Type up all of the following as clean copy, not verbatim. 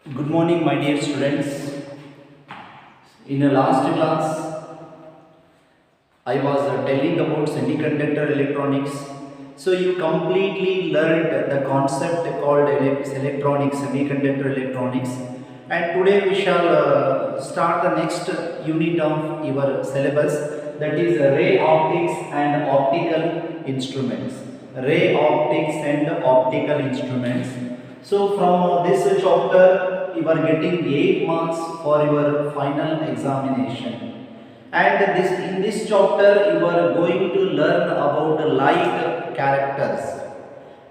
Good morning, my dear students. In the last class, I was telling about semiconductor electronics. So you completely learned the concept called electronics, semiconductor electronics. And today we shall start the next unit of your syllabus, that is ray optics and optical instruments. Ray optics and optical instruments. So from this chapter, you are getting 8 marks for your final examination. And in this chapter, you are going to learn about light characters.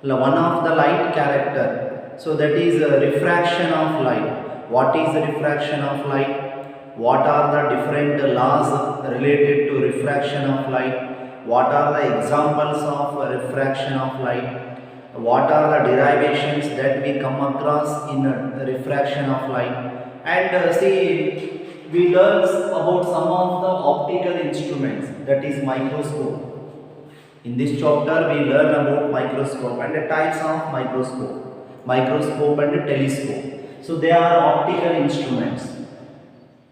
One of the light character. So that is refraction of light. What is the refraction of light? What are the different laws related to refraction of light? What are the examples of refraction of light? What are the derivations that we come across in refraction of light? And see, we learn about some of the optical instruments, that is microscope. In this chapter we learn about microscope and the types of microscope and telescope. So they are optical instruments.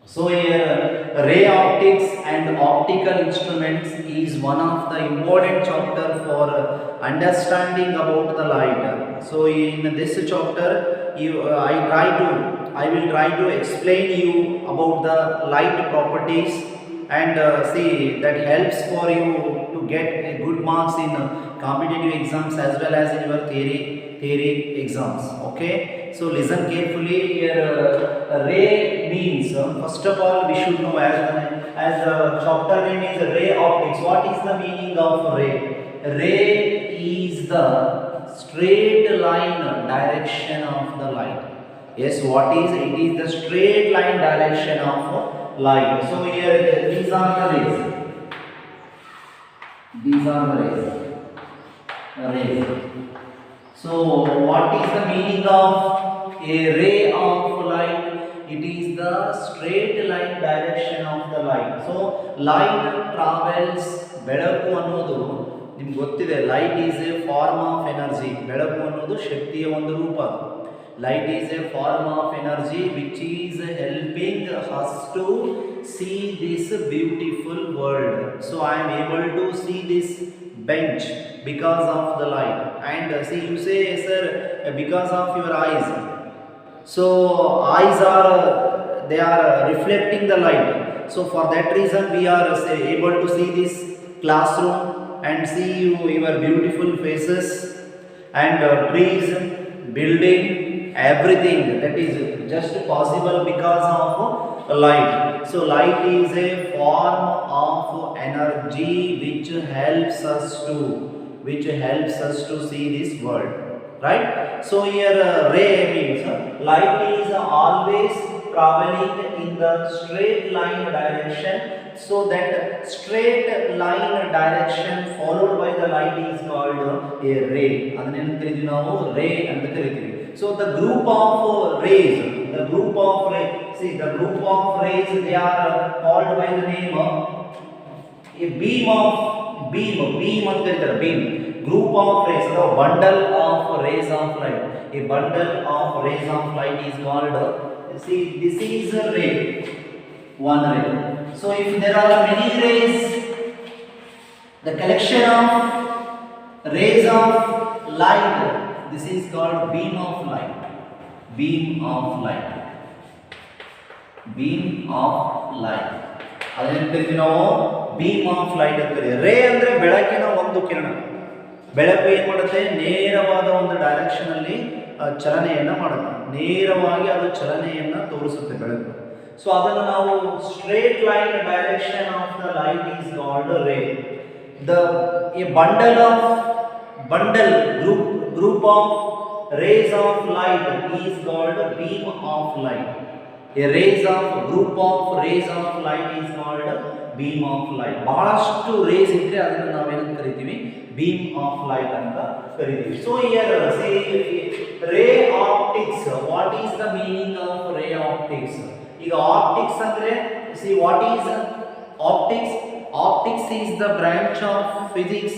So here ray optics and optical instruments is one of the important chapter for understanding about the light. So in this chapter I will try to explain you about the light properties and see that helps for you to get a good marks in competitive exams as well as in your theory exams. Okay, so listen carefully here. Ray means first of all we should know as the chapter name is ray optics. What is the meaning of ray? Ray is the straight line direction of the light. Yes, what is it? Is the straight line direction of light. So here these are the rays. These are the rays. So what is the meaning of a ray of light? It is the straight line direction of the light. So light travels, ಬೆಳಕು ಅನ್ನೋದು ನಿಮಗೆ ಗೊತ್ತಿದೆ, light is a form of energy. ಬೆಳಕು ಅನ್ನೋದು ಶಕ್ತಿಯ ಒಂದು ರೂಪ. Light is a form of energy which is helping us to see this beautiful world. So I am able to see this bench because of the light. And see, you say, sir, because of your eyes. So eyes are they are reflecting the light. So for that reason we are able to see this classroom and see your beautiful faces and trees, building, everything that is just possible because of light. So light is a form of energy which helps us to see this world, right? So here ray means light is always traveling in the straight line direction. So that straight line direction followed by the light is called a ray. Adanenu karithi navu ray anta karithi. So the group of rays, they are called by the name of a beam anta karithare. Beam, group of rays, a bundle of rays of light. A bundle of rays of light is called, see, this is a ray, one ray. So if there are many rays, the collection of rays of light, this is called beam of light. Beam of light. Beam of light. ಅದನ್ನ ನಾವು beam of light ಅಂತೀವಿ. ರೇ ಅಂದ್ರೆ ಬೆಳಕಿನ ಒಂದು ಕಿರಣ. ಬೆಳಕು ಏನು ಮಾಡುತ್ತೆ? ನೇರವಾದ ಒಂದು ಡೈರೆಕ್ಷನ್ ಅಲ್ಲಿ ಚಲನೆಯನ್ನ ಮಾಡುತ್ತೆ. ನೇರವಾಗಿ ಅದು ಚಲನೆಯನ್ನ ತೋರಿಸುತ್ತೆ ಬೆಳಕು. ಸೊ ಅದನ್ನು ನಾವು straight line direction of the light is called ರೇ. A bundle group of rays of light is called beam of light. A group of rays of light is called beam of light. ಬಹಳಷ್ಟು rays ಇದ್ರೆ ಅದನ್ನು ನಾವೇನು ಕರಿತೀವಿ? beam of light ಅಂತ ಕರಿತೀವಿ. So here say ray optics. What is the meaning of ray optics? ಈಗ optics ಅಂದ್ರೆ, see, what is optics? Optics is the branch of physics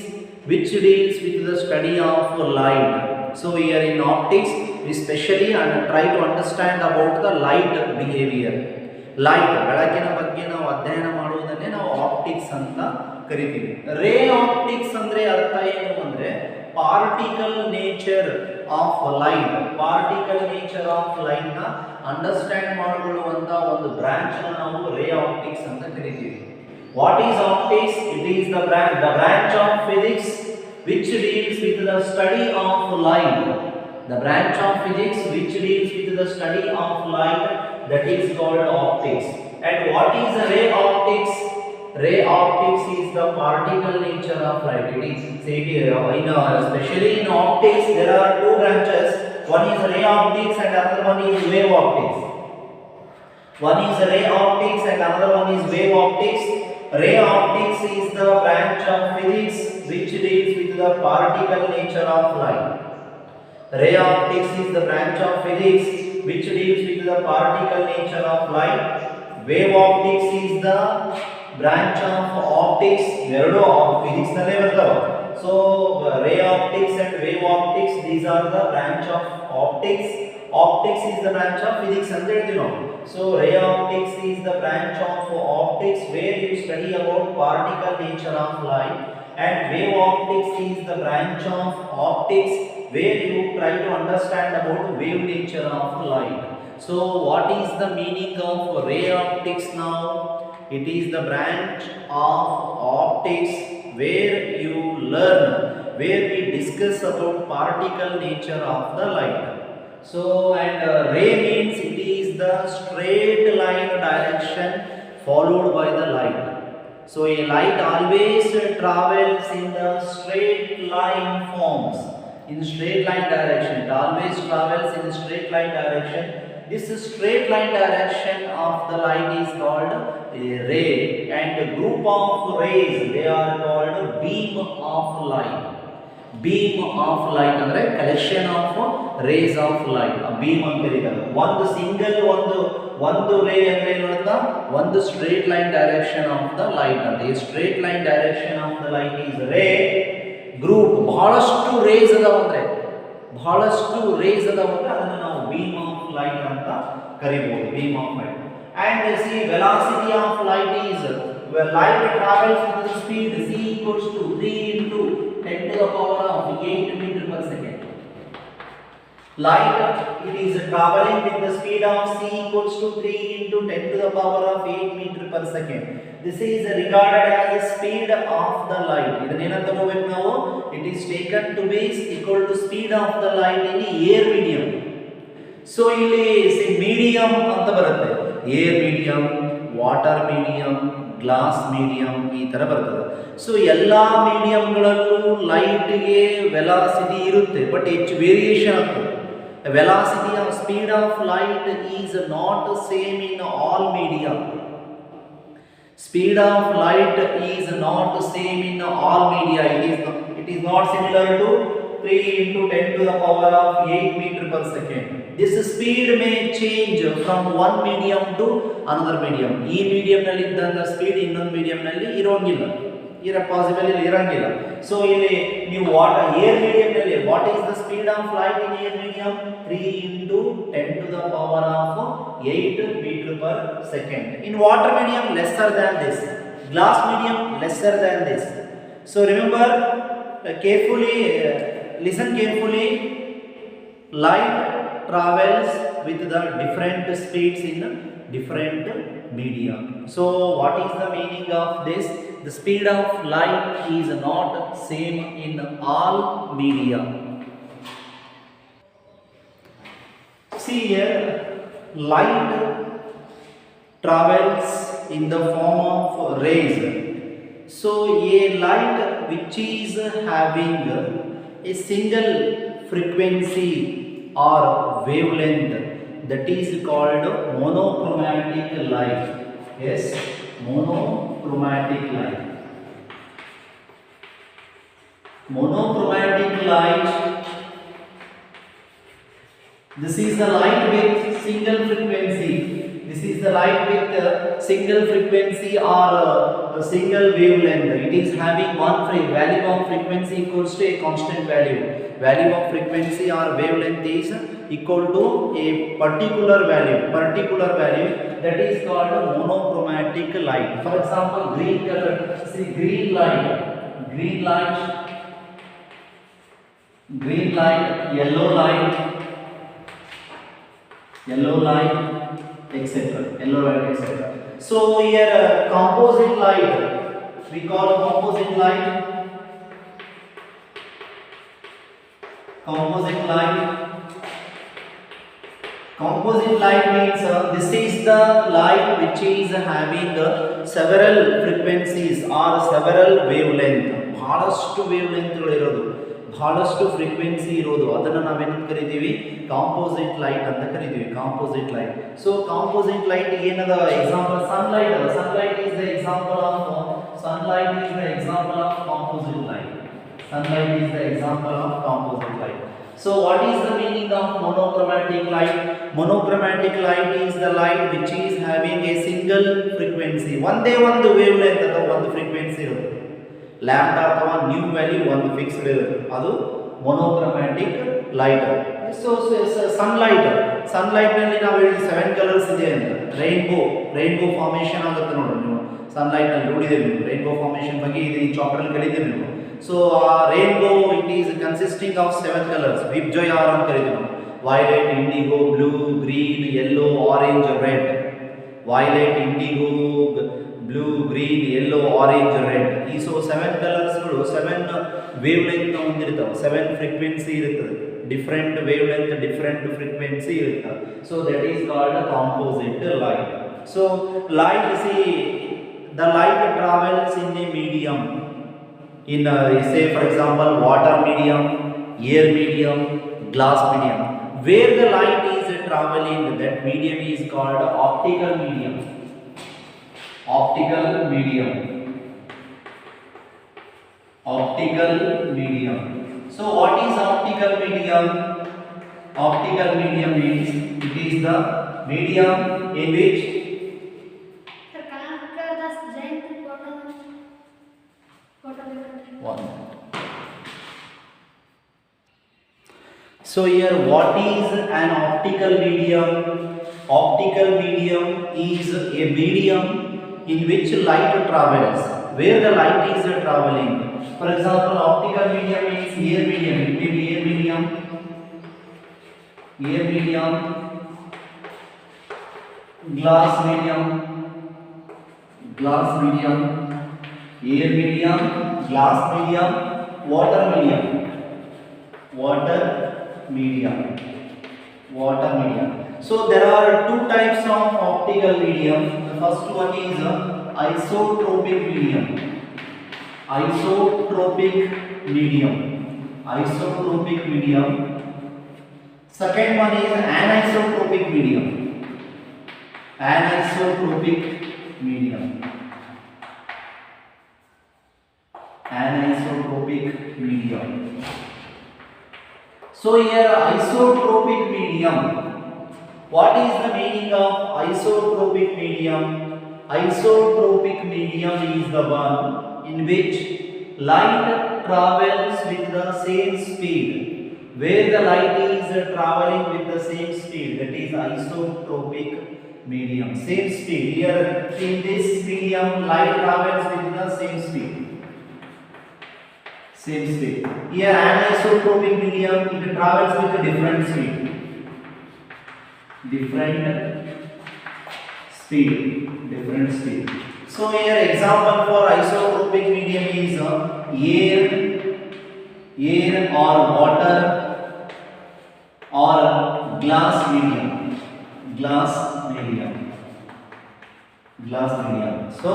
which deals with the study of light. So here in optics, we specially try to understand about the light behavior. Light, ಬೆಳಕಿನ ಬಗ್ಗೆ ನಾವು ಅಧ್ಯಯನ ಮಾಡುವುದನ್ನೇ ನಾವು optics ಅಂತ ಕರಿತೀವಿ. ರೇ optics ಅಂದ್ರೆ ಅರ್ಥ ಏನು ಅಂದ್ರೆ particle nature of light, particle nature of light ನ ಅಂಡರ್ಸ್ಟ್ಯಾಂಡ್ ಮಾಡಿಕೊಳ್ಳುವಂತ ಒಂದು ಬ್ರಾಂಚ್ ನ ನಾವು ರೇ ಆಪ್ಟಿಕ್ಸ್ ಅಂತ ಕರಿತೀವಿ. What is optics? It is the branch of physics which deals with the study of light. The branch of physics which deals with the study of light, that is called optics. And what is ray optics? Ray optics is the particle nature of light. It is especially in optics there are two branches. One is ray optics and another one is wave optics. One is ray optics and another one is wave optics. Ray optics is the branch of physics which deals with the particle nature of light. Ray optics is the branch of physics which deals with the particle nature of light. Wave optics is the branch of optics. Eradu physics nalle bartava. So ray optics and wave optics, these are the branch of optics. Optics is the branch of physics anta ಹೇಳ್ತೀವಿ ನಾವು. So ray optics is the branch of optics where you study about particle nature of light, and wave optics is the branch of optics where you try to understand about wave nature of light. So what is the meaning of ray optics now? It is the branch of optics where you learn, where we discuss about particle nature of the light. So and ray means it is the straight line direction followed by the light. So a light always travels in the straight line forms, in straight line direction. It always travels in straight line direction. This straight line direction of the light is called a ray, and a group of rays, they are called beam of light. Beam of light andre collection of rays of light, a beam anta ಕರೀತಾರೆ. ಒಂದು single ಒಂದು ರೇ ಅಂದ್ರೆ ಏನು ಅಂತ, ಒಂದು straight line direction of the light ಅಂತ. ಈ straight line direction of the light is ರೇ ಗ್ರೂಪ್. ಬಹಳಷ್ಟು ರೇಸ್ ಅದಾವಂದ್ರೆ ಅದನ್ನು ನಾವು beam of light ಅಂತ ಕರೀಬಹುದು, beam of light. And see, velocity of light is, light travels with the speed c equals to 3 into 10 to the power of 8 meter per second. Light, it is traveling with the speed of c equals to 3 into 10 to the power of 8 meter per second. This is regarded as the speed of the light. Idanna enanta tagobekku ನಾವು, it is taken to be equal to speed of the light in air medium. So ಇಲ್ಲಿ medium ಅಂತ ಬರುತ್ತೆ, air medium, water medium, glass medium ಈ ತರ ಬರ್ತದೆ. So ಎಲ್ಲ ಮೀಡಿಯಂಗಳಲ್ಲೂ ಲೈಟ್ಗೆ velocity ಇರುತ್ತೆ, but ಹೆಚ್ಚು ವೇರಿಯೇಷನ್ ಆಗ್ತದೆ. Velocity of speed of light is not same in all medium. Speed of light is not same in all media. It is not similar to 3 into 10 to the power of 8 meter per second. This speed may change from one medium to another medium. ಈ medium ನಲ್ಲಿ ಇದ್ದಂತ speed ಇನ್ನೊಂದು medium ನಲ್ಲಿ ಇರೋಂಗಿಲ್ಲ, possible ಇರಂಗಿಲ್ಲ. So ಇಲ್ಲಿ ನೀವು air medium ನಲ್ಲಿ what is the speed of light in air medium? 3 into 10 to the power of 8 meter per second. In water medium lesser than this, glass medium lesser than this. So remember carefully, listen carefully. Light travels with the different speeds in different media. So what is the meaning of this? The speed of light is not same in all media. See here, light travels in the form of rays. So a light which is having a single frequency or wavelength, that is called monochromatic light. Yes, monochromatic light. Monochromatic light, this is the light with single frequency. This is the light with single frequency or a single wavelength. It is having value of frequency equals to a constant value. Value of frequency or wavelength is equal to a particular value that is called monochromatic light. For example, green color, see green light, yellow light, etc. So here composite light, we call composite light. Composite light means this is the light which is having several frequencies or several wavelength. ಬಹಳಷ್ಟು ವೇವ್ಲೆಂತ್ಗಳು ಇರೋದು, ಬಹಳಷ್ಟು frequency ಇರೋದು, ಅದನ್ನು ನಾವೇನಂತ ಕರಿತೀವಿ, composite light ಅಂತ ಕರಿತೀವಿ. Composite light. So composite light ಏನದ ಎಕ್ಸಾಂಪಲ್ ಸನ್ಲೈಟ್ ಅದ. Sunlight is the example of composite light. Sunlight is the example of composite light. So what is the meaning of monochromatic light? Monochromatic light is the light which is having a single frequency. ಒಂದೇ ಒಂದು wavelength ಅಥವಾ ಒಂದು frequency ಇರುತ್ತೆ. lambda ಅಥವಾ new value ಒಂದು fixed ಇರುತ್ತೆ. ಅದು monochromatic light. So sunlight ನಲ್ಲಿ ನಾವು ಹೇಳಿದ 7 ಕಲರ್ಸ್ ಇದೆ ಅಂತ. ರೈನ್ಬೋ ಫಾರ್ಮೇಷನ್ ಆಗುತ್ತೆ ನೋಡಿ ನೀವು ಸನ್ಲೈಟ್ ನಲ್ಲಿ ನೋಡಿದ್ದೀರಿ. ನೀವು ರೈನ್ಬೋ ಫಾರ್ಮೇಷನ್ ಬಗ್ಗೆ ಈ ಚಾಪ್ಟರ್ ಅಲ್ಲಿ ಕಲಿತೀರಿ ನೀವು. So rainbow, it is consisting of 7 colors. Vibjoyar ಅಂತ ಕರೀತೀವಿ ನಾವು. Violet, indigo, blue, green, yellow, orange, red. Violet, indigo, blue, green, yellow, orange, red. ಈ so 7 colors ಗಳು 7 wavelength ಹೊಂದಿರುತ್ತವೆ. 7 frequency ಇರುತ್ತದೆ. Different wavelength, different frequency ಇರುತ್ತದೆ. So that is called a composite light. So light, see, the light travels in a medium. In say for example water medium, air medium, glass medium. Where the light is traveling, that medium is called optical medium. Optical medium. So what is optical medium? Optical medium means it is the medium in which So here what is an optical medium? Optical medium is a medium in which light travels. Where the light is traveling. For example, optical medium means air medium. It may be air medium, glass medium, air medium, glass medium, water medium. So there are two types of optical medium. The first one is isotropic medium. Second one is anisotropic medium. So here isotropic medium. What is the meaning of isotropic medium? Isotropic medium is the one in which light travels with the same speed. Where the light is traveling with the same speed, that is isotropic medium. Same speed. Here in this medium, light travels with the same speed. Here anisotropic medium, it travels with a different speed. So here example for isotropic medium is air or water or glass medium. So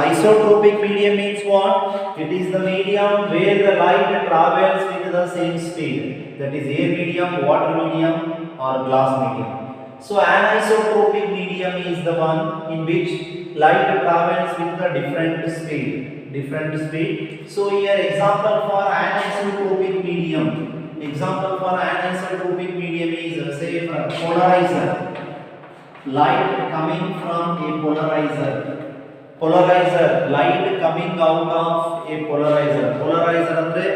isotropic medium means what? It is the medium where the light travels with the same speed. That is air medium, water medium or glass medium. So anisotropic medium is the one in which light travels with a different speed. So here example for anisotropic medium. Example for anisotropic medium is say polarizer. light coming from a polarizer, light coming out of a polarizer ಅಂದ್ರೆ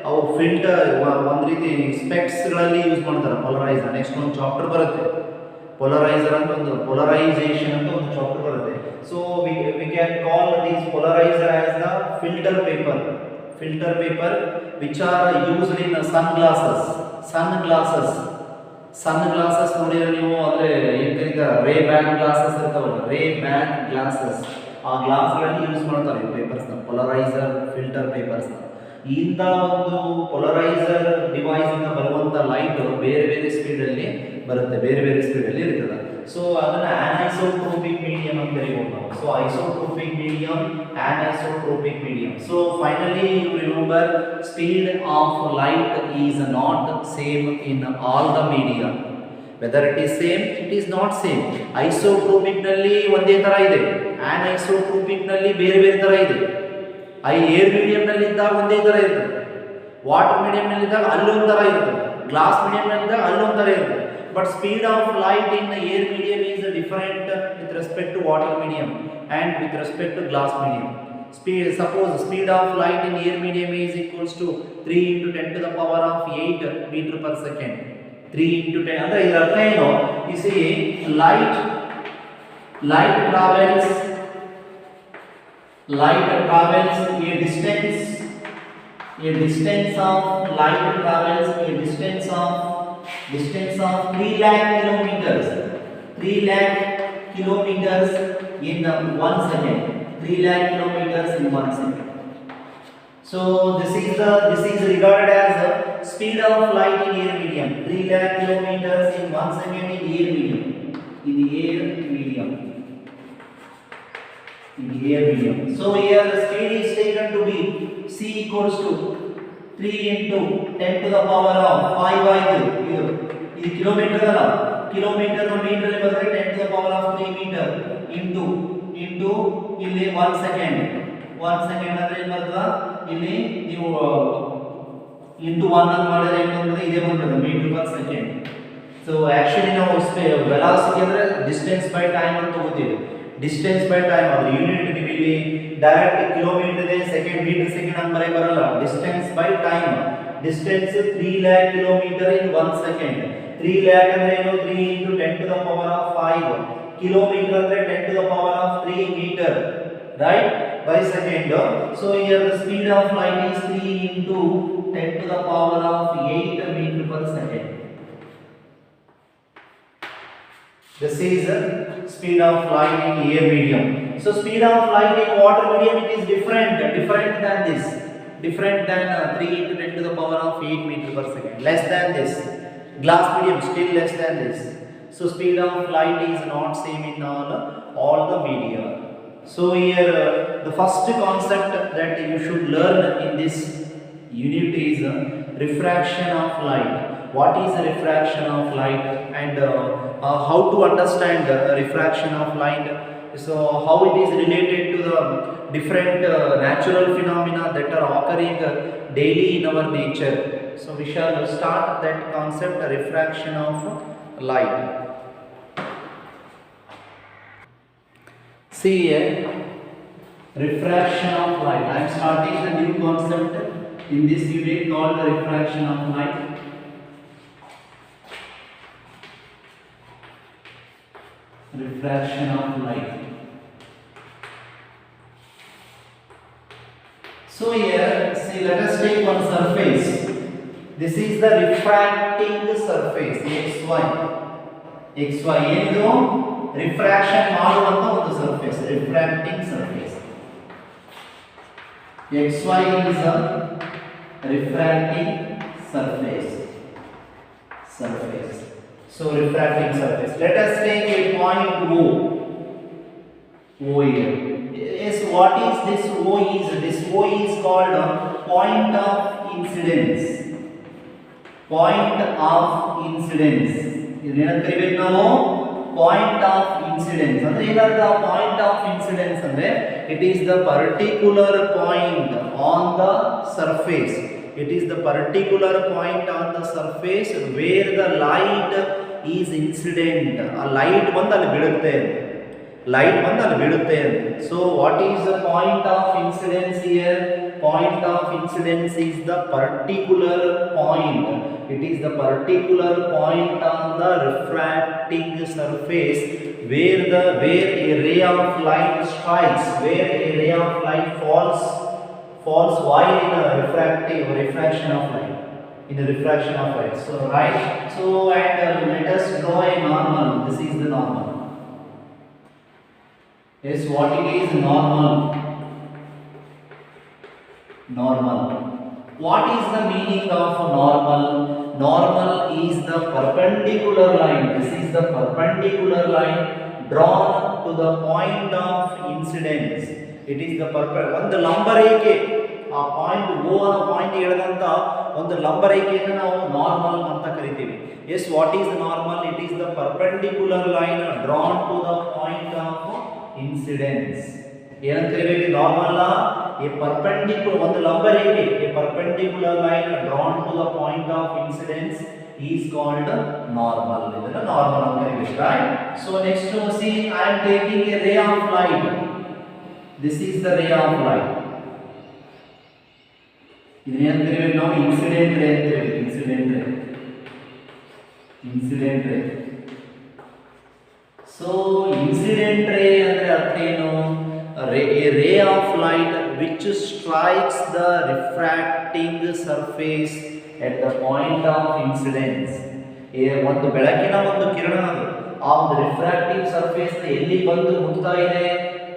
ಅವು filter ಒಂದು ರೀತಿ specs ಗಳಲ್ಲಿ use ಮಾಡ್ತಾರೆ polarizer. Next ಒಂದು chapter ಬರುತ್ತೆ polarizer ಅಂತ ಒಂದು polarization ಅಂತ ಒಂದು ಚಾಪ್ಟರ್ ಬರುತ್ತೆ. So we can call these polarizer as the filter paper which are used in sunglasses ನೋಡಿದ್ರೆ ನೀವು ಅಂದ್ರೆ ಏನ್ ಕರೀತಾರೆ ರೇ ಬ್ಯಾನ್ ಗ್ಲಾಸಸ್ ಇರ್ತಾವಲ್ಲ, ರೇ ಬ್ಯಾನ್ ಗ್ಲಾಸಸ್, ಆ ಗ್ಲಾಸ್ ಗಳಲ್ಲಿ ಯೂಸ್ ಮಾಡ್ತಾರೆ ಈ ಪೇಪರ್ಸ್ ನ, ಪೊಲರೈಸರ್ ಫಿಲ್ಟರ್ ಪೇಪರ್ಸ್ ನ. ಇಂಥ ಒಂದು ಪೊಲರೈಸರ್ ಡಿವೈಸ್ ಇಂದ ಬರುವಂತ ಲೈಟ್ ಬೇರೆ ಬೇರೆ ಸ್ಪೀಡ್ ಅಲ್ಲಿ ಬರುತ್ತೆ, ಬೇರೆ ಬೇರೆ ಸ್ಪೀಡ್ ಅಲ್ಲಿ ಇರ್ತದೆ. ಸೊ ಅದನ್ನ ಆನೈಸೋಟ್ರೋಪಿಕ್ ಮೀಡಿಯಂ ಅಂತ ಕರೀಬಹುದು ನಾವು. So isotropic medium, anisotropic medium. So finally you remember speed of light is not same in all the media. Whether it is same, it is not same. Isotropic ನಲ್ಲಿ ಒಂದೇ ತರ ಇದೆ, ಆನೈಸೋಟ್ರೋಪಿಕ್ ನಲ್ಲಿ ಬೇರೆ ಬೇರೆ ತರ ಇದೆ. ಏರ್ ಮೀಡಿಯಂ ನಲ್ಲಿ ಇದ್ದಾಗ ಒಂದೇ ತರ ಇರ್ತದೆ, ವಾಟರ್ ಮೀಡಿಯಂ ನಲ್ಲಿ ಇದ್ದಾಗ ಅಲ್ಲೊಂದು ತರ ಇರ್ತದೆ, ಗ್ಲಾಸ್ ಮೀಡಿಯಂ ನಲ್ಲಿ ಇದ್ದಾಗ ಅಲ್ಲೊಂದು ತರ ಇರ್ತದೆ. But speed of light in the air medium is different with respect to water medium and with respect to glass medium. Suppose speed of light in air medium is equals to 3 into 10 to the power of 8 meter per second. 3 into 10 ಅಂದ್ರೆ ಇದರ ಅರ್ಥ ಏನು? You see light travels a distance of light travels a distance of 3 lakh kilometers in 1 second. 3 lakh kilometers in 1 second. So this is regarded as the speed of light in air medium. 3 lakh kilometers in 1 second in air medium. So here the speed is taken to be c equals to 3 into 10 to the power of 5 ಆಯಿತು. ಇದು kilometre ಅಲ್ಲ, kilometre metre ಅಲ್ಲಿ ಬಂದ್ರೆ 10 to the power of 3 metre into ಇಲ್ಲಿ 1 second ಅಂದ್ರೆ ಏನು ಬರ್ತದ, ಇಲ್ಲಿ ನೀವು ಇಂಟು 1 ಅಂತ ಮಾಡಿದ್ರೆ ಏನು ಬರ್ತದೆ, ಇದೇ ಬರ್ತದೆ metre per second. So actually ನಾವು ವೆಲಾಸಿಟಿ ಅಂದ್ರೆ ಡಿಸ್ಟೆನ್ಸ್ ಬೈ ಟೈಮ್ ಅಂತ ತಗೋತೀವಿ. ಡಿಸ್ಟೆನ್ಸ್ ಬೈ ಟೈಮ್ ಅದು ಯೂನಿಟ್ ನೀವು ಇಲ್ಲಿ ಡೈರೆಕ್ಟ್ ಕಿಲೋಮೀಟರ್ ಇದೆ ಸೆಕೆಂಡ್ ಮೀಟರ್ ಸೆಕೆಂಡ್ ಅಂತ ಬರಲ್ಲ. Distance by time, distance 3 lakh kilometer in 1 second. 3 lakh ಅಂದ್ರೆ ಏನು, 3 into 10 to the power of 5. Kilometre ಅಂದ್ರೆ 10 to the power of 3 meter, right, by second. So here the speed of light is 3 into 10 to the power of 8 meter per second. This is speed of light in air medium. So speed of light in water medium, it is different than this, different than 3 into 10 to the power of 8 meter per second, less than this. Glass medium still less than this. So speed of light is not same in all the media. So here the first concept that you should learn in this unit is refraction of light. What is refraction of light and how to understand refraction of light? So how it is related to the different natural phenomena that are occurring daily in our nature. So we shall start that concept, refraction of light. See here, refraction of light. I am starting the new concept in this unit called refraction of light. Refraction of light. So here, see, let us take one surface. This is the refracting surface, xy. ಏನು refraction ಮಾಡುವಂತ ಒಂದು surface, refracting surface. xy is a refracting surface. So refracting surface. Let us take a point O here. Yes, what is this O is? This O is called a point of incidence. ಇದನ್ನೇನು ಕರಿಬೇಕು ನಾವು? Point of incidence. ಅಂದ್ರೆ ಏನರ್ಥ point of incidence ಅಂದ್ರೆ it is the particular point on the surface. It is the particular point on the surface where the light is incident. A light ಬಂದು ಅಲ್ಲಿ ಬೀಳುತ್ತೆ, light ಬಂದು ಅಲ್ಲಿ ಬೀಳುತ್ತೆ. So what is the point of incidence here? Point of incidence is the particular point. It is the particular point on the refracting surface where a ray of light strikes, where a ray of light falls while in a refraction of light. In a refraction of light. So right. So and let us draw a normal. This is the normal. Yes, what it is normal? Normal. What is the meaning of normal? Normal is the perpendicular line. This is the perpendicular line drawn to the point of incidence. It is the ಒಂದು ಲಂಬ ರೇಖೆ, ಆ point O ಅನ್ನೋ point ಎಳೆದಂತ ಒಂದು ಲಂಬ ರೇಖೆಯನ್ನು ನಾವು ನಾರ್ಮಲ್ ಅಂತ ಕರಿತೀವಿ. Yes, what is normal? It is the perpendicular line drawn to the point of incidence. ಏನಂತ ಕರಿಬೇಕು ನಾರ್ಮಲ್? ಎ ಪರ್ಪೆಂಡಿಕ್ಯುಲರ್, ಒಂದು ಲಂಬ ರೇಖೆ, a perpendicular line drawn to the point of incidence is called normal. ಇದನ್ನ normal ಅಂತ ಕರೀತೀವಿ, right? So next to see, I am taking a ray of light. This is the ray of light. ಇದನ್ನ ಏನು ಕರೀಬೇಕು ನಾವು? Incident ರೇ ಅಂತ ಕರೀತೀವಿ. Incident ರೇ. So incident ray ಅಂದ್ರೆ ಅರ್ಥ ಏನು? A ray of light which strikes the refracting surface at the point of incidence. ಒಂದು ಬೆಳಕಿನ ಒಂದು ಕಿರಣ ಆ ಒಂದು ರಿಫ್ರಾಕ್ಟಿವ್ ಸರ್ಫೇಸ್ ಎಲ್ಲಿ ಬಂದು ಮುಟ್ತಾ ಇದೆ?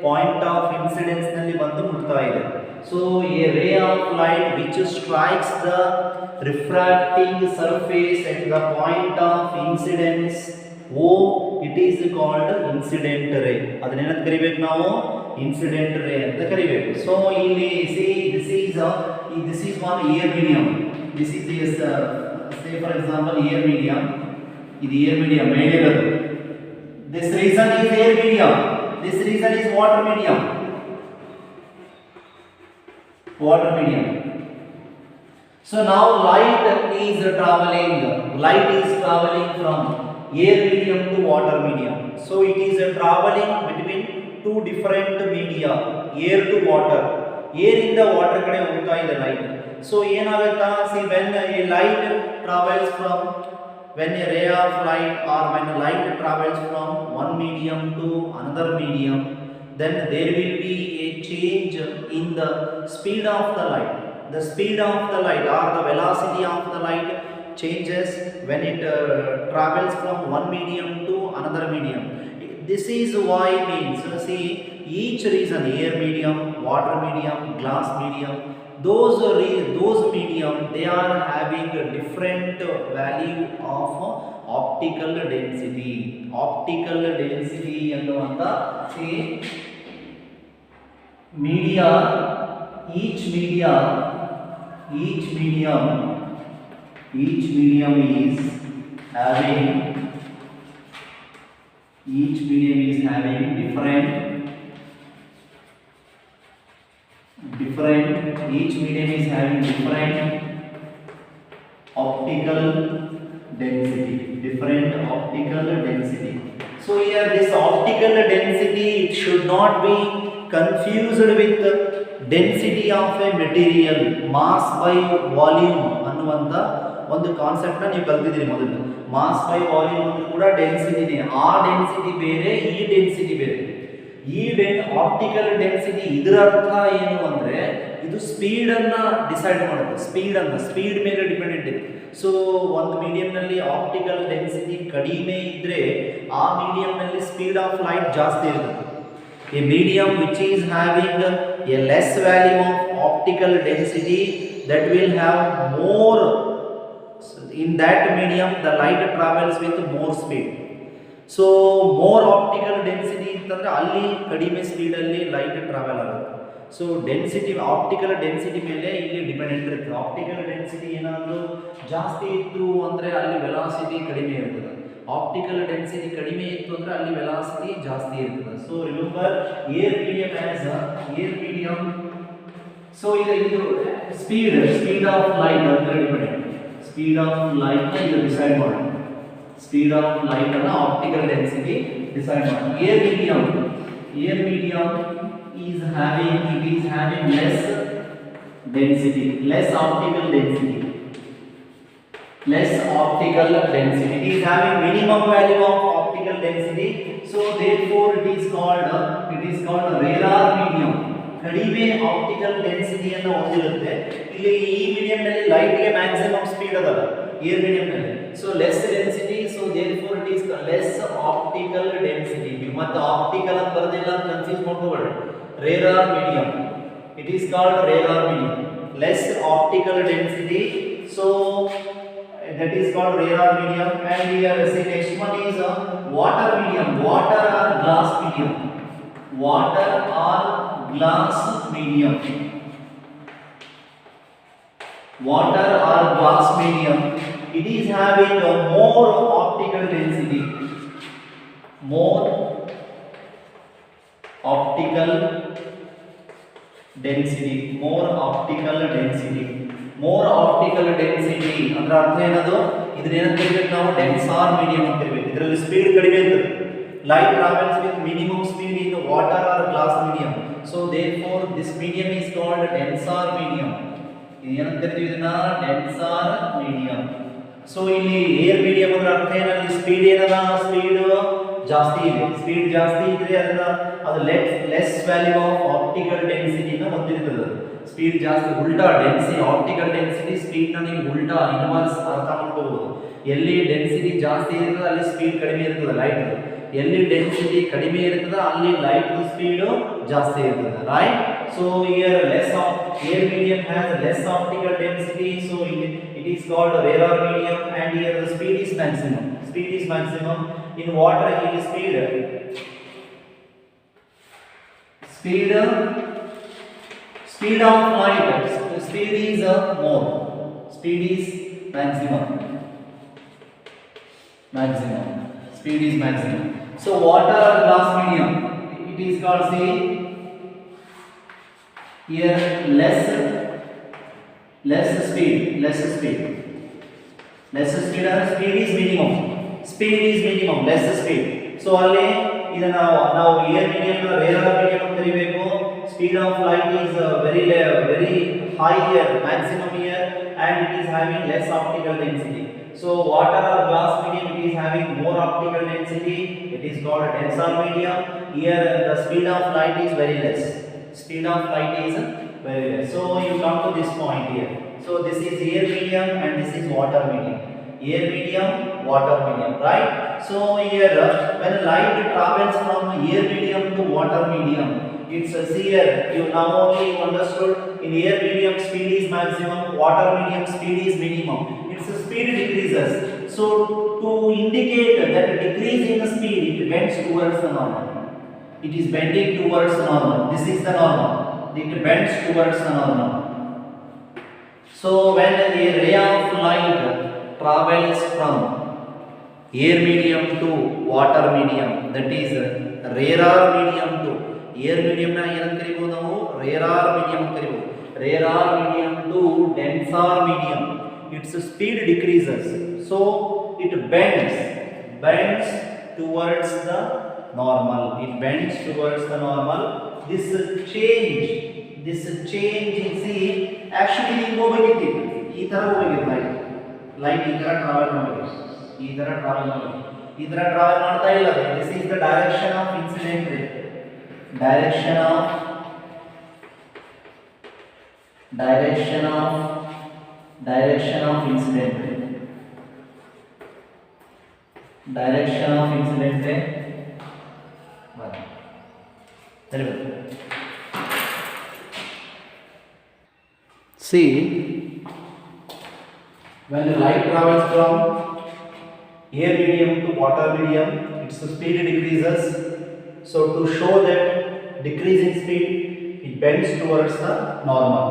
ಪಾಯಿಂಟ್ ಆಫ್ ಇನ್ಸಿಡೆನ್ಸ್ ನಲ್ಲಿ ಬಂದು ಮುಟ್ತಾ ಇದೆ. So a ray of light which strikes the refracting surface at the point of incidence, it is called incident ray. ಅದನ್ನ ಏನಂತ ಕರಿಬೇಕು ನಾವು? ಇನ್ಸಿಡೆಂಟ್ ರೇ ಅಂತ ಕರಿಬೇಕು. ಸೊ ಇಲ್ಲಿ see, this is one air medium. This is say for example air medium. ಇದು air medium ಮೇಲೆ ಇರೋದು. This region is air medium. This region is water medium. Water medium. So now light is traveling from air medium to water medium. So it is traveling between two different media, air to water. Air ಇಂದ water ಕಡೆ ಹೋಗ್ತಾ ಇದೆ light. So ಏನಾಗುತ್ತಾ? See, when a light travels from, when a ray of light or when a light travels from one medium to another medium, then there will be a change in the speed of the light. The speed of the light or the velocity of the light changes when it travels from one medium to another medium. This is why means, see, each region, air medium, water medium, glass medium, those medium, they are having a different value of optical density. Optical density ಅನ್ನುವಂತ see, media, each medium is having different optical density. So here this optical density, it should not be confused with density of a material, mass by volume ಅನ್ನುವಂತ ಒಂದು concept ನ ನೀವು ಕಲ್ತಿದ್ದೀರಿ ಮೊದಲು. Mass by volume ಅಂದ್ರೆ ಕೂಡ ಡೆನ್ಸಿಟಿನೇ. ಆ density ಬೇರೆ, ಈ ಡೆನ್ಸಿಟಿ ಬೇರೆ. ಆಪ್ಟಿಕಲ್ ಡೆನ್ಸಿಟಿ ಇದರ ಅರ್ಥ ಏನು ಅಂದ್ರೆ ಇದು ಸ್ಪೀಡ್ ಅನ್ನ ಡಿಸೈಡ್ ಮಾಡುತ್ತೆ. ಸ್ಪೀಡ್ ಮೇಲೆ ಡಿಪೆಂಡೆಂಟ್ ಇದೆ. ಸೊ ಒಂದು ಮೀಡಿಯಂ ನಲ್ಲಿ ಆಪ್ಟಿಕಲ್ ಡೆನ್ಸಿಟಿ ಕಡಿಮೆ ಇದ್ರೆ ಆ ಮೀಡಿಯಂ ನಲ್ಲಿ ಸ್ಪೀಡ್ ಆಫ್ ಲೈಟ್ ಜಾಸ್ತಿ ಇರುತ್ತೆ. A medium which is having a less value of optical density, that will have more, in that medium the light travels with more speed. So more optical density ಅಂತಂದ್ರೆ ಅಲ್ಲಿ ಕಡಿಮೆ speed ಅಲ್ಲಿ light travel ಆಗುತ್ತೆ. So density, optical density ಮೇಲೆ ಇಲ್ಲಿ dependent ಇರುತ್ತೆ. Optical density ಏನಾದರೂ ಜಾಸ್ತಿ ಇತ್ತು ಅಂದರೆ ಅಲ್ಲಿ ವೆಲಾಸಿಟಿ ಕಡಿಮೆ ಇರ್ತದೆ. ಆಪ್ಟಿಕಲ್ ಡೆನ್ಸಿಟಿ ಕಡಿಮೆ ಇತ್ತು ಅಂದರೆ ಅಲ್ಲಿ ವೆಲಾಸಿಟಿ ಜಾಸ್ತಿ ಇರ್ತದೆ. So remember air medium as air medium. So ಇದು ಸ್ಪೀಡ್ ಆಫ್ ಲೈಟ್ ಅಂತ ಡಿಪೆಂಡೆಂಟ್. ಸ್ಪೀಡ್ ಆಫ್ ಲೈಟ್ ಇದು ಡಿಸೈಡ್ ಮಾಡೋಣ. Speed of light and optical density decide on. Air medium is having less density, less optical density. It is having minimum value of optical density. So therefore it is called rarer medium. ಕಡಿಮೆ optical ಡೆನ್ಸಿಟಿಯನ್ನು ಹೊಂದಿರುತ್ತೆ. ಇಲ್ಲಿ ಈ medium ನಲ್ಲಿ light ಗೆ maximum speed ಅದಲ್ಲ air medium ನಲ್ಲಿ. So less density, so therefore it is less optical density. ನೀವು ಮತ್ತೆ ಆಪ್ಟಿಕಲ್ ಅಂತ ಬರೆದಿಲ್ಲ ಅಂತ ಕನ್ಫ್ಯೂಸ್ ಮಾಡ್ಕೋಬೇಡಿ. rarer medium, it is called rarer medium, less optical density. So that is called rarer medium. And here see next one is water medium. Water or glass medium. Water or glass medium. Water or glass medium. It is having a more optical density. More optical density. More optical density. More optical density ಅಂದ್ರೆ ಅರ್ಥ ಏನದು? ಇದನ್ನ ಏನಂತ ಕರೀಬೇಕು ನಾವು? Denser medium ಅಂತ ಕರೀಬೇಕು. ಇದರಲ್ಲಿ speed ಕಡಿಮೆ ಇರ್ತದೆ. Light travels with minimum speed in the water or glass medium. So therefore this medium is called denser medium. ಏನಂತ ಕರೀತೀವಿ ಇದನ್ನ? Denser medium. ಸೊ ಇಲ್ಲಿ ಏರ್ ಮೀಡಿಯಂ ಅಂದ್ರೆ ಅರ್ಥ ಏನಲ್ಲಿ ಸ್ಪೀಡ್ ಏನದ? ಸ್ಪೀಡ್ ಜಾಸ್ತಿ ಇದೆ. ಸ್ಪೀಡ್ ಜಾಸ್ತಿ ಇದ್ರೆ ಅದನ್ನ ಅದು ಲೆಸ್ ವ್ಯಾಲ್ಯೂ ಆಫ್ ಆಪ್ಟಿಕಲ್ ಡೆನ್ಸಿಟಿನ ಹೊಂದಿರ್ತದೆ. ಸ್ಪೀಡ್ ಜಾಸ್ತಿ ಉಲ್ಟಾ ಡೆನ್ಸಿಟಿ ಆಪ್ಟಿಕಲ್ ಡೆನ್ಸಿಟಿ ಸ್ಪೀಡ್ ನ ನೀವು ಉಲ್ಟಾ ಇನ್ವರ್ಸ್ ಅರ್ಥ ಮಾಡ್ಕೋಬಹುದು. ಎಲ್ಲಿ ಡೆನ್ಸಿಟಿ ಜಾಸ್ತಿ ಇರ್ತದೆ ಅಲ್ಲಿ ಸ್ಪೀಡ್ ಕಡಿಮೆ ಇರ್ತದೆ ಲೈಟ್. ಎಲ್ಲಿ ಡೆನ್ಸಿಟಿ ಕಡಿಮೆ ಇರ್ತದೆ ಅಲ್ಲಿ ಲೈಟ್ ಸ್ಪೀಡ್ ಜಾಸ್ತಿ ಇರ್ತದೆ, right? So here air medium has less optical density, so it is called rarer medium. And here the speed is maximum. In water here speed of light, speed is more, speed is maximum, speed is maximum. So water or glass medium, it is called, see here, less speed or speed is minimum, less speed. So ಅಲ್ಲಿ ಇದನ್ನ ನಾವು air medium rarer medium ಅಂತ ಕರೀಬೇಕು. Speed of light is very high maximum here, and it is having less optical density. So water or glass medium, it is having more optical density, it is called denser medium. Here the speed of light is very less. So you come to this point here. So this is air medium and this is water medium. Air medium, water medium, right? So here when light travels from air medium to water medium, it's here you now only understood in air medium speed is maximum, water medium speed is minimum. Its speed decreases. So to indicate that decrease in the speed, it bends towards the normal. It is bending towards the normal. This is the normal. It bends towards the normal. So when a ray of light travels from air medium to water medium, that is rarer medium to air medium na ಏನಂತ ಕರೀಬಹುದು ನಾವು? rarer medium ಅಂತ ಕರೀಬಹುದು. rarer medium to denser medium, its speed decreases, so it bends towards the normal. This change you see actually ಹಿಂಗೆ ಹೋಗಬೇಕಿತ್ತು, ಈ ತರ ಹೋಗಬೇಕಿತ್ತು light ಈ ತರ ಟ್ರಾವೆಲ್ ಮಾಡಬೇಕು, ಈ ತರ ಟ್ರಾವೆಲ್ ಮಾಡ್ತಾ ಇಲ್ಲ. This is the direction of incident ray, direction of incident ray. Very well. See, when the light travels from air medium to water medium, its speed decreases. So to show that decrease in speed, it bends towards the normal.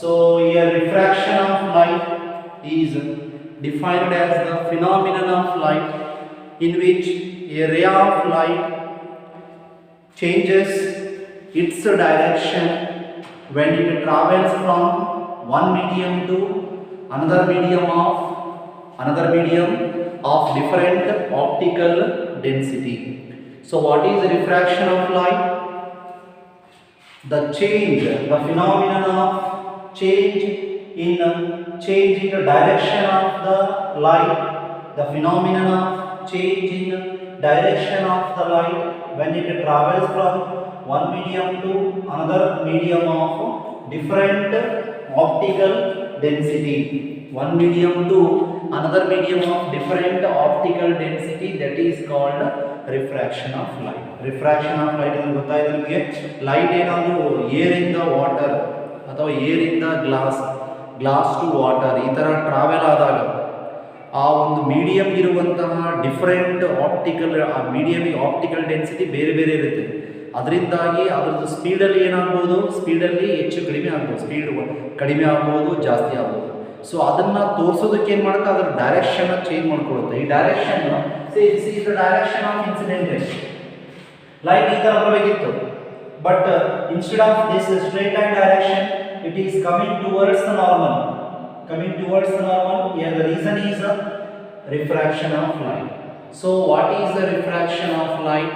So here refraction of light is defined as the phenomenon of light in which a ray of light changes its direction when it travels from one medium to another medium of different optical density. So what is the refraction of light? The change, the phenomenon of change in the direction of the light, the phenomenon of change in direction of the light when it travels from one medium to another medium of different optical density. One medium to another medium of different optical density, that is called refraction of light. Refraction of light ಅಂದ್ರೆ ಗೊತ್ತಾಯ್ತು ನಿಮಗೆ. Light ಏನಾದರೂ air ಇಂದ water ಅಥವಾ air ಇಂದ glass to water ಈ ಥರ travel ಆದಾಗ ಆ ಒಂದು ಮೀಡಿಯಂ ಇರುವಂತಹ ಡಿಫರೆಂಟ್ ಆಪ್ಟಿಕಲ್, ಆ ಮೀಡಿಯಮಿಗೆ ಆಪ್ಟಿಕಲ್ ಡೆನ್ಸಿಟಿ ಬೇರೆ ಬೇರೆ ಇರುತ್ತೆ. ಅದರಿಂದಾಗಿ ಅದರದ್ದು ಸ್ಪೀಡಲ್ಲಿ ಏನಾಗ್ಬೋದು, ಸ್ಪೀಡಲ್ಲಿ ಹೆಚ್ಚು ಕಡಿಮೆ ಆಗ್ಬೋದು, ಸ್ಪೀಡ್ ಕಡಿಮೆ ಆಗ್ಬೋದು, ಜಾಸ್ತಿ ಆಗ್ಬೋದು. ಸೊ ಅದನ್ನು ತೋರಿಸೋದಕ್ಕೆ ಏನು ಮಾಡುತ್ತೆ, ಅದರ ಡೈರೆಕ್ಷನ್ ಚೇಂಜ್ ಮಾಡ್ಕೊಳ್ಳುತ್ತೆ. ಈ direction this is the direction of incident rays. Light ಈ ಥರ ಬರಬೇಕಿತ್ತು, but instead of this straight line direction it is coming towards the normal. Here the reason is refraction of light. So what is the refraction of light?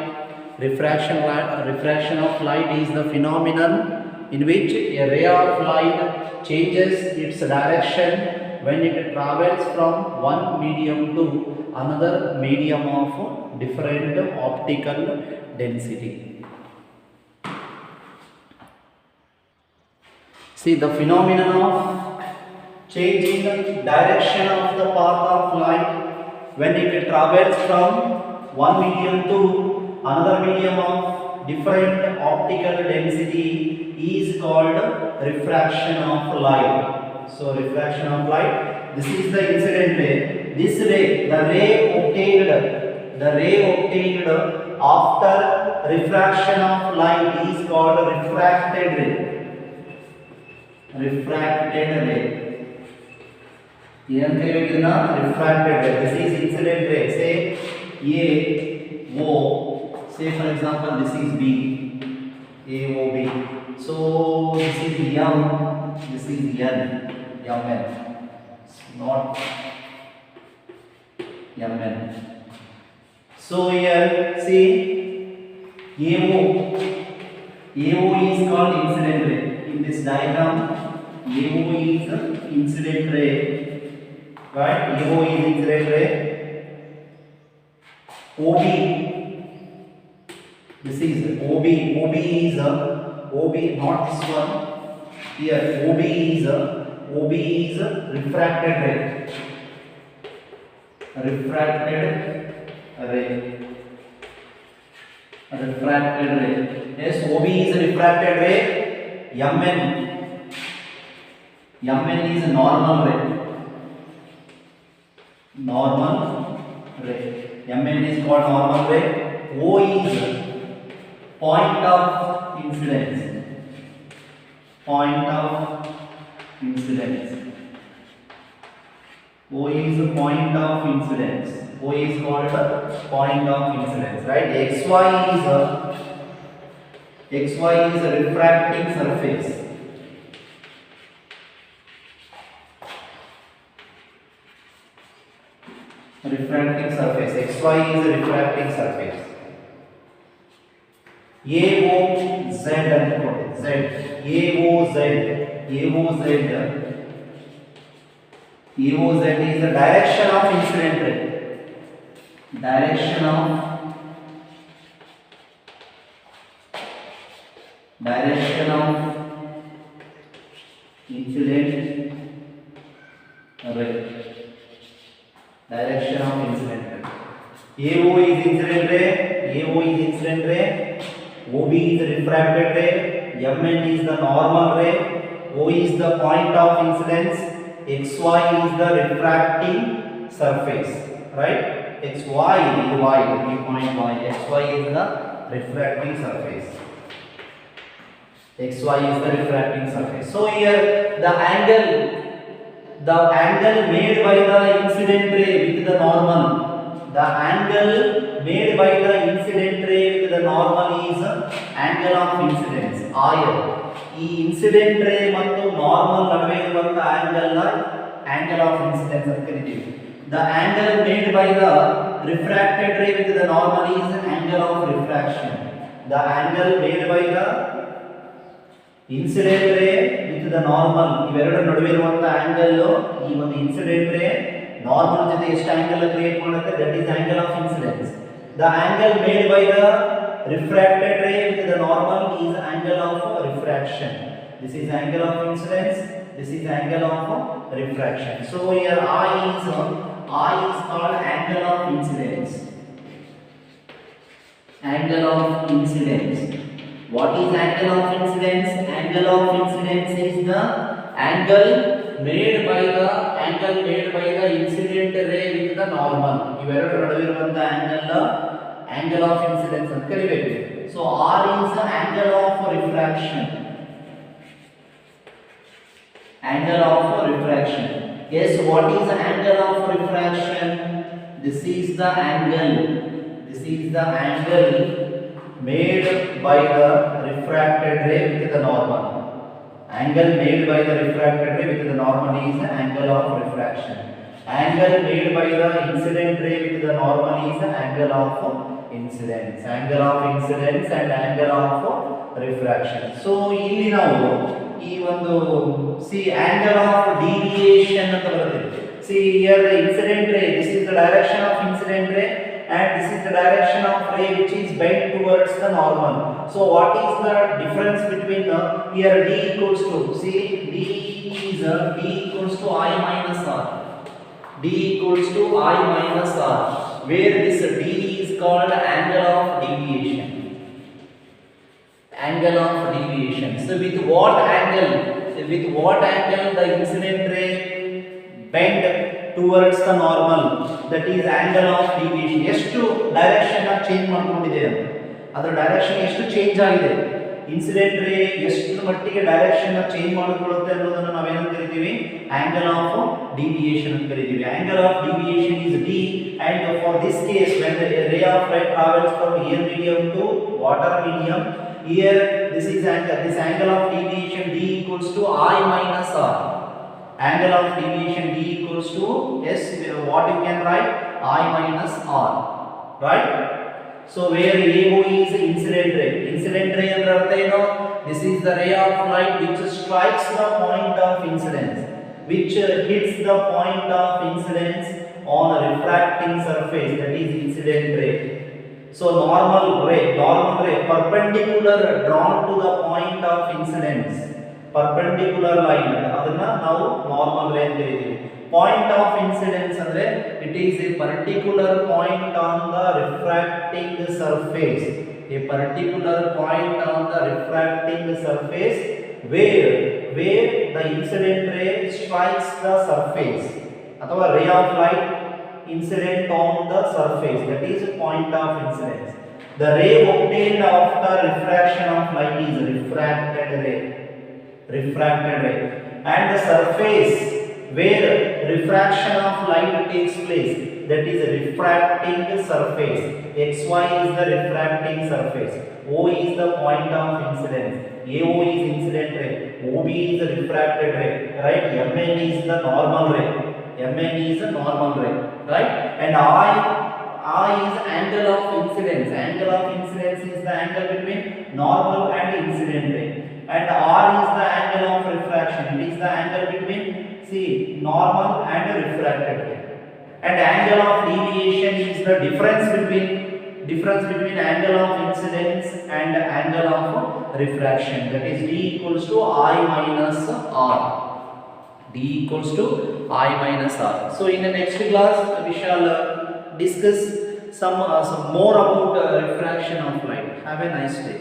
Refraction of light is the phenomenon in which a ray of light changes its direction when it travels from one medium to another medium of different optical density. See, the phenomenon of changing the direction of the path of light when it travels from one medium to another medium of different optical density is called refraction of light. So refraction of light, this is the incident ray. This ray, the ray obtained after refraction of light is called refracted ray. Refracted ray. Here refracted ray. This is incident ray. Say A, O. Say for example, this is B. A, O, B. So this is M. This is N. Mn. Not Mn. So here see AO. AO is called incident ray. In this diagram, AO is incident ray, right? AO is incident ray. OB, this is OB. OB is OB, not this one. Here OB is refracted ray. Refracted ray. Yes, OB is refracted ray. Mn is a normal ray. Mn is called normal ray. O is point of incidence. O is a point of incidence. O is called point of incidence, right? XY is a refracting surface. Refracting surface. XY is a refracting surface. AOZ ಅನ್ಕೊಳ್ಳಿ. AOZ is the direction of incident ray. Direction of incident ray. Direction of incident ray. AO is incident ray. OB is refracted ray. Mn is the normal ray. O is the point of incidence. XY is the refracting surface, right? XY is Y, the point Y. XY is the refracting surface. XY is the refracting surface. So here the angle made by the incident ray with the normal. The angle made by the incident ray with the normal is angle of incidence. ಈ incident ರೇ ಮತ್ತು normal ನಡುವೆ ಇರುವಂತ angle of incidence ಅಂತ ಕರಿತೀವಿ. The angle made by the refracted ray with the normal is angle of refraction. The angle made by the incident ray with the normal ಇವೆರಡರ ನಡುವೆ ಇರುವಂತ ಆಂಗಲ್ ಈ ಒಂದು ಇನ್ಸಿಡೆಂಟ್ ರೇ ನಾರ್ಮಲ್ ಜೊತೆ ಎಷ್ಟು ಆಂಗಲ್ ಕ್ರಿಯೇಟ್ ಮಾಡುತ್ತೆ, that is angle of incidence. The angle made by the refracted ray with the normal is angle of refraction. This is angle of incidence, this is angle of refraction. So here I is called angle of incidence. Angle of incidence. What is angle of incidence? Angle of incidence is the angle made by the incident ray with the normal. ಇವೆರಡರ ನಡುವೆ ಇರುವಂತ angle of incidence ಅಂತ ಕರೀಬೇಕು. So R is the angle of refraction. Angle of refraction. Yes, what is the angle of refraction? This is the angle made by the refracted ray with the normal. Angle made by the refracted ray with the normal is the angle of refraction. Angle made by the incident ray with the normal is the angle of incidence. Angle of incidence and angle of refraction. So ಇಲ್ಲಿ ನಾವು ಈ ಒಂದು angle of deviation ಅಂತ ಬರುತ್ತೆ. See here the incident ray, this is the direction of incident ray and this is the direction of ray which is bent towards the normal. So what is the difference between here d equals to, see d equals to I minus r. D equals to I minus r, where this d is called angle of deviation. Angle of deviation. So with what angle the incident ray bend towards the normal, that is angle of deviation. ಎಷ್ಟು direction change ಮಾಡ್ಕೊಂಡಿದೆ ಅಂತ, ಅದರ direction ಎಷ್ಟು change ಆಗಿದೆ, incident ರೇ ಎಷ್ಟು ಮಟ್ಟಿಗೆ direction change ಮಾಡಿಕೊಳ್ಳುತ್ತೆ ಅನ್ನೋದನ್ನು ನಾವೇನಂತ ಕರಿತೀವಿ, ಆಂಗಲ್ ಆಫ್ ಡಿವಿಯೇಷನ್ ಅಂತ ಕರಿತೀವಿ. Angle of deviation is d, and for this case when the ray of light travels from air medium to water medium, here this angle of deviation d equals to I minus r. Angle of deviation d equals to, yes, what you can write, I minus r, right? So where AO is incident ray ಅಂದ್ರೆ ಅರ್ಥ ಏನು, this is the ray of light which strikes the point of incidence, which hits the point of incidence on a refracting surface, that is incident ray. So normal ray perpendicular drawn to the point of incidence, perpendicular line ಅದನ್ನ ನಾವು normal ರೇ ಅಂತ ಕರೀತೀವಿ. Point of incidence ಅಂದ್ರೆ it is A particular point on the refracting surface, A particular point on the refracting surface where the incident ray strikes the surface, ಅಥವಾ ray of light incident on the surface, that is point of incidence. The ray obtained after refraction of light is refracted ray, and the surface where refraction of light takes place, that is a refracting surface. XY is the refracting surface, O is the point of incidence, AO is incident ray, OB is the refracted ray, right? MN is the normal ray, right? And I is angle of incidence. Angle of incidence is the angle between normal and incident ray. And R is the angle of refraction. It is the angle between, see, normal and refracted ray. And angle of deviation is the difference between angle of incidence and angle of refraction. That is d equals to I minus r. D equals to I minus r. So in the next class we shall discuss some more about refraction of light. Have a nice day.